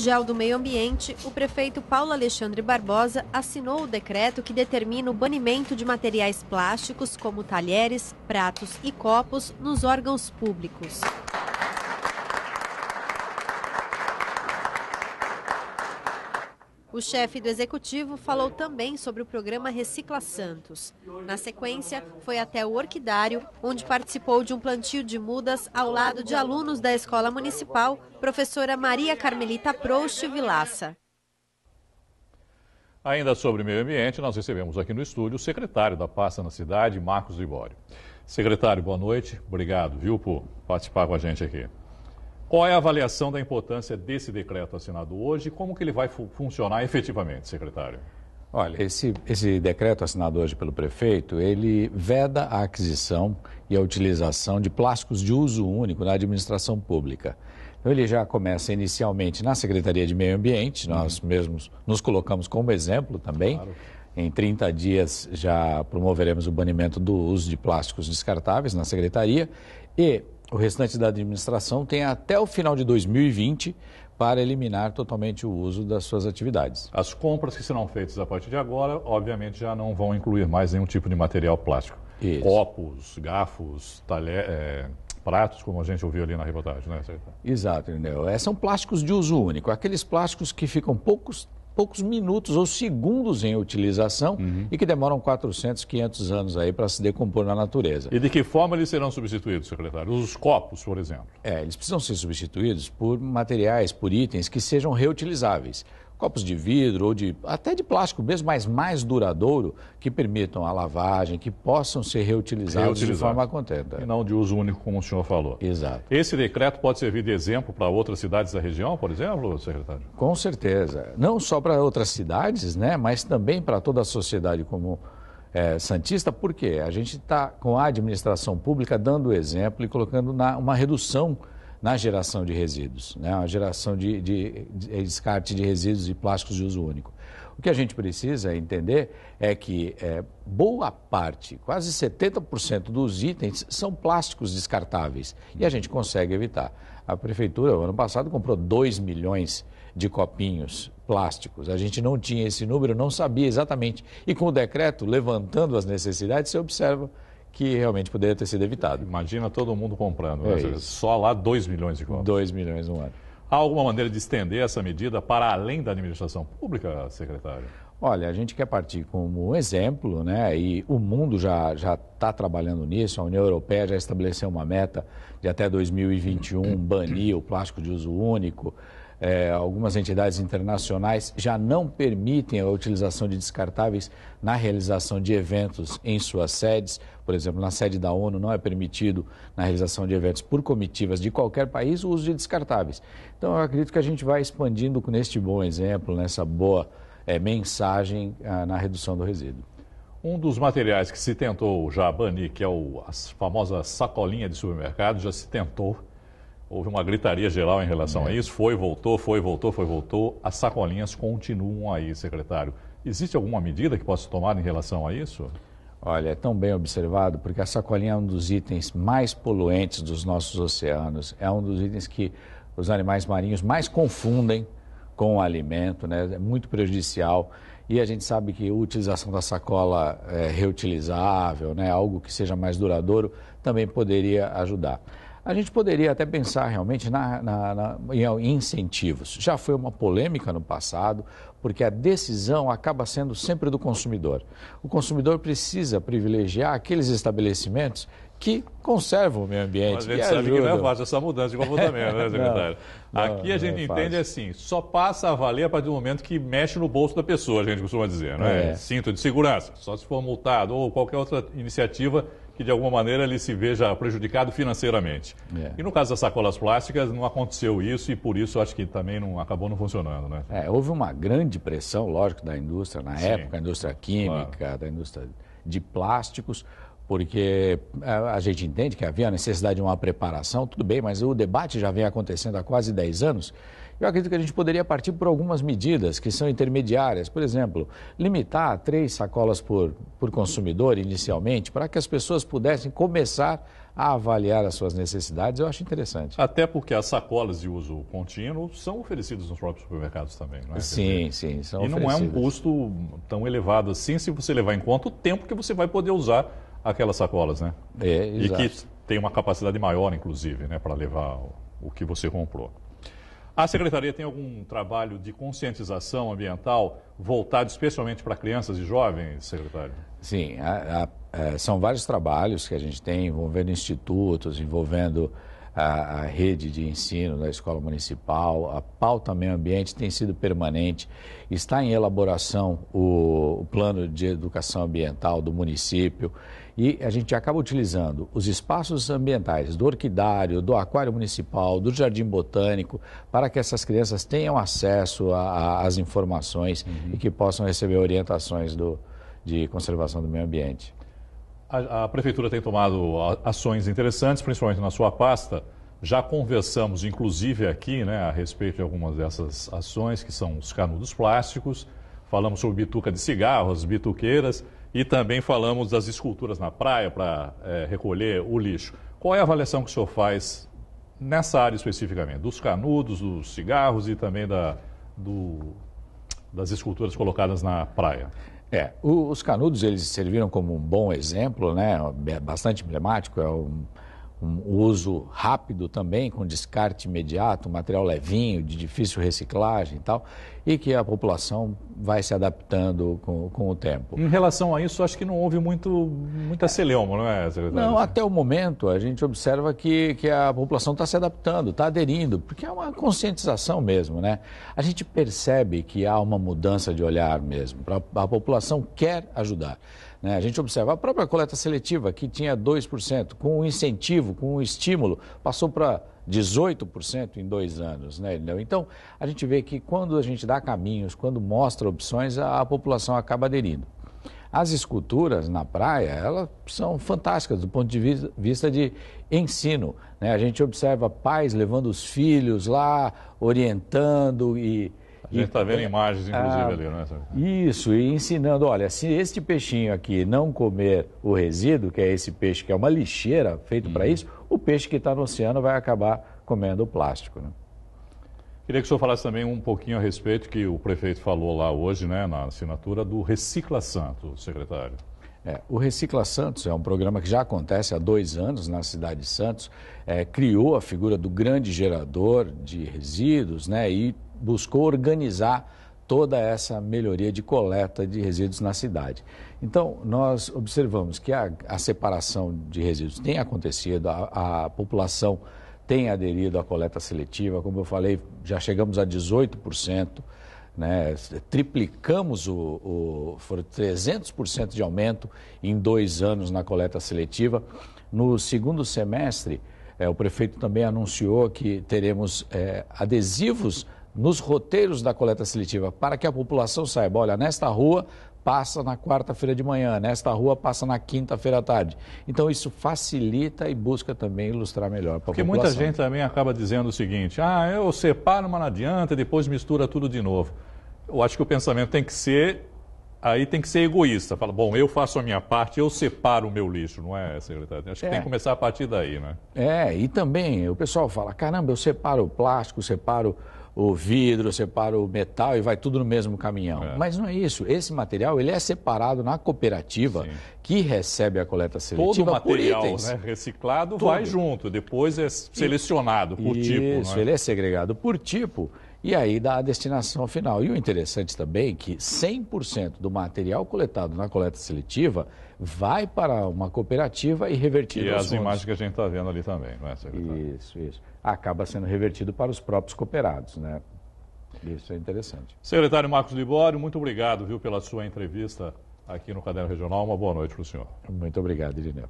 Mundial do Meio Ambiente, o prefeito Paulo Alexandre Barbosa assinou o decreto que determina o banimento de materiais plásticos como talheres, pratos e copos nos órgãos públicos. O chefe do executivo falou também sobre o programa Recicla Santos. Na sequência, foi até o Orquidário, onde participou de um plantio de mudas ao lado de alunos da Escola Municipal, professora Maria Carmelita Proust Vilaça. Ainda sobre meio ambiente, nós recebemos aqui no estúdio o secretário da pasta na cidade, Marcos Libório. Secretário, boa noite. Obrigado, viu, por participar com a gente aqui. Qual é a avaliação da importância desse decreto assinado hoje e como que ele vai funcionar efetivamente, secretário? Olha, esse decreto assinado hoje pelo prefeito, ele veda a aquisição e a utilização de plásticos de uso único na administração pública. Então, ele já começa inicialmente na Secretaria de Meio Ambiente, nós mesmos nos colocamos como exemplo também. Claro. Em 30 dias já promoveremos o banimento do uso de plásticos descartáveis na Secretaria e o restante da administração tem até o final de 2020 para eliminar totalmente o uso das suas atividades. As compras que serão feitas a partir de agora, obviamente, já não vão incluir mais nenhum tipo de material plástico. Isso. Copos, garfos, pratos, como a gente ouviu ali na reportagem, né, secretário? Exato, entendeu? São plásticos de uso único, aqueles plásticos que ficam poucos minutos ou segundos em utilização e que demoram 400, 500 anos aí para se decompor na natureza. E de que forma eles serão substituídos, secretário? Os copos, por exemplo? Eles precisam ser substituídos por materiais, por itens que sejam reutilizáveis. Copos de vidro ou até de plástico mesmo, mas mais duradouro, que permitam a lavagem, que possam ser reutilizados de forma contenta. E não de uso único, como o senhor falou. Exato. Esse decreto pode servir de exemplo para outras cidades da região, por exemplo, secretário? Com certeza. Não só para outras cidades, né, mas também para toda a sociedade como santista, porque a gente está com a administração pública dando exemplo e colocando uma redução na geração de resíduos, né? A geração de descarte de resíduos e plásticos de uso único. O que a gente precisa entender é que boa parte, quase 70% dos itens são plásticos descartáveis e a gente consegue evitar. A Prefeitura, ano passado, comprou 2 milhões de copinhos plásticos. A gente não tinha esse número, não sabia exatamente. E com o decreto, levantando as necessidades, você observa que realmente poderia ter sido evitado. Imagina todo mundo comprando, né? Só lá 2 milhões de copos. 2 milhões no ano. Há alguma maneira de estender essa medida para além da administração pública, secretário? Olha, a gente quer partir como um exemplo, né? E o mundo já está trabalhando nisso. A União Europeia já estabeleceu uma meta de até 2021 banir o plástico de uso único. Algumas entidades internacionais já não permitem a utilização de descartáveis na realização de eventos em suas sedes. Por exemplo, na sede da ONU não é permitido, na realização de eventos por comitivas de qualquer país, o uso de descartáveis. Então, eu acredito que a gente vai expandindo neste bom exemplo, nessa boa mensagem na redução do resíduo. Um dos materiais que se tentou já banir, que é a famosa sacolinha de supermercado, já se tentou. Houve uma gritaria geral em relação a isso, foi, voltou. As sacolinhas continuam aí, secretário. Existe alguma medida que possa ser tomada em relação a isso? Olha, é tão bem observado, porque a sacolinha é um dos itens mais poluentes dos nossos oceanos, é um dos itens que os animais marinhos mais confundem com o alimento, né? É muito prejudicial. E a gente sabe que a utilização da sacola reutilizável, né? Algo que seja mais duradouro, também poderia ajudar. A gente poderia até pensar realmente em incentivos. Já foi uma polêmica no passado, porque a decisão acaba sendo sempre do consumidor. O consumidor precisa privilegiar aqueles estabelecimentos que conservam o meio ambiente. Mas a gente sabe que não é fácil essa mudança de comportamento, né, secretário? Aqui a gente entende assim, só passa a valer a partir do momento que mexe no bolso da pessoa, a gente costuma dizer, não é? Cinto de segurança, só se for multado ou qualquer outra iniciativa que de alguma maneira ele se veja prejudicado financeiramente. E no caso das sacolas plásticas não aconteceu isso e por isso acho que também acabou não funcionando, né? Houve uma grande pressão, lógico, da indústria na época, a indústria química, da indústria de plásticos, porque a gente entende que havia a necessidade de uma preparação, tudo bem, mas o debate já vem acontecendo há quase 10 anos Eu acredito que a gente poderia partir por algumas medidas que são intermediárias. Por exemplo, limitar a 3 sacolas por consumidor inicialmente, para que as pessoas pudessem começar a avaliar as suas necessidades, eu acho interessante. Até porque as sacolas de uso contínuo são oferecidas nos próprios supermercados também, não é? Sim, sim, são oferecidas. E não é um custo tão elevado assim, se você levar em conta o tempo que você vai poder usar aquelas sacolas, né? E que tem uma capacidade maior, inclusive, né, para levar o que você comprou. A Secretaria tem algum trabalho de conscientização ambiental voltado especialmente para crianças e jovens, secretário? Sim, são vários trabalhos que a gente tem envolvendo institutos, envolvendo a rede de ensino da escola municipal. A pauta meio ambiente tem sido permanente. Está em elaboração o plano de educação ambiental do município e a gente acaba utilizando os espaços ambientais do orquidário, do aquário municipal, do jardim botânico, para que essas crianças tenham acesso às informações e que possam receber orientações de conservação do meio ambiente. A Prefeitura tem tomado ações interessantes, principalmente na sua pasta. Já conversamos, inclusive aqui, né, a respeito de algumas dessas ações, que são os canudos plásticos. Falamos sobre bituca de cigarro, as bituqueiras, e também falamos das esculturas na praia para recolher o lixo. Qual é a avaliação que o senhor faz nessa área especificamente? Dos canudos, dos cigarros e também das esculturas colocadas na praia? Os canudos, eles serviram como um bom exemplo, né? Bastante emblemático, é um uso rápido também, com descarte imediato, material levinho, de difícil reciclagem e tal, e que a população vai se adaptando com o tempo. Em relação a isso, acho que não houve muita celeuma, não é, secretário? Não, até o momento a gente observa que a população está se adaptando, está aderindo, porque é uma conscientização mesmo, né? A gente percebe que há uma mudança de olhar mesmo, a população quer ajudar. A gente observa a própria coleta seletiva, que tinha 2%, com um incentivo, com um estímulo, passou para 18% em 2 anos. Né? Então, a gente vê que quando a gente dá caminhos, quando mostra opções, a população acaba aderindo. As esculturas na praia, elas são fantásticas do ponto de vista de ensino. Né? A gente observa pais levando os filhos lá, orientando e... A gente está vendo imagens, inclusive, ali, não é? Isso, e ensinando, olha, se este peixinho aqui não comer o resíduo, que é esse peixe que é uma lixeira feito para isso, o peixe que está no oceano vai acabar comendo o plástico. Né? Queria que o senhor falasse também um pouquinho a respeito, que o prefeito falou lá hoje, né, na assinatura, do Recicla Santos, secretário. O Recicla Santos é um programa que já acontece há 2 anos na cidade de Santos, criou a figura do grande gerador de resíduos, né, e buscou organizar toda essa melhoria de coleta de resíduos na cidade. Então, nós observamos que a separação de resíduos tem acontecido, a população tem aderido à coleta seletiva, como eu falei, já chegamos a 18%, né? Triplicamos foram 300% de aumento em 2 anos na coleta seletiva. No segundo semestre, o prefeito também anunciou que teremos adesivos nos roteiros da coleta seletiva, para que a população saiba, olha, nesta rua passa na quarta-feira de manhã, nesta rua passa na quinta-feira à tarde. Então isso facilita e busca também ilustrar melhor para a população. Porque muita gente também acaba dizendo o seguinte, eu separo, mas não adianta, depois mistura tudo de novo. Eu acho que o pensamento tem que ser egoísta. Fala, bom, eu faço a minha parte, eu separo o meu lixo, não é, secretário? Acho que tem que começar a partir daí, né? E também o pessoal fala, caramba, eu separo o plástico, separo o vidro, separa o metal e vai tudo no mesmo caminhão. Mas não é isso. Esse material ele é separado na cooperativa que recebe a coleta seletiva. Todo o material reciclado vai junto, depois é selecionado por tipo. Isso, ele é segregado por tipo e aí dá a destinação final. E o interessante também é que 100% do material coletado na coleta seletiva vai para uma cooperativa e revertido aos fundos. E as imagens que a gente está vendo ali também, não é, secretário? Isso. Acaba sendo revertido para os próprios cooperados, né? Isso é interessante. Secretário Marcos Libório, muito obrigado, pela sua entrevista aqui no Caderno Regional. Uma boa noite para o senhor. Muito obrigado, Irineu.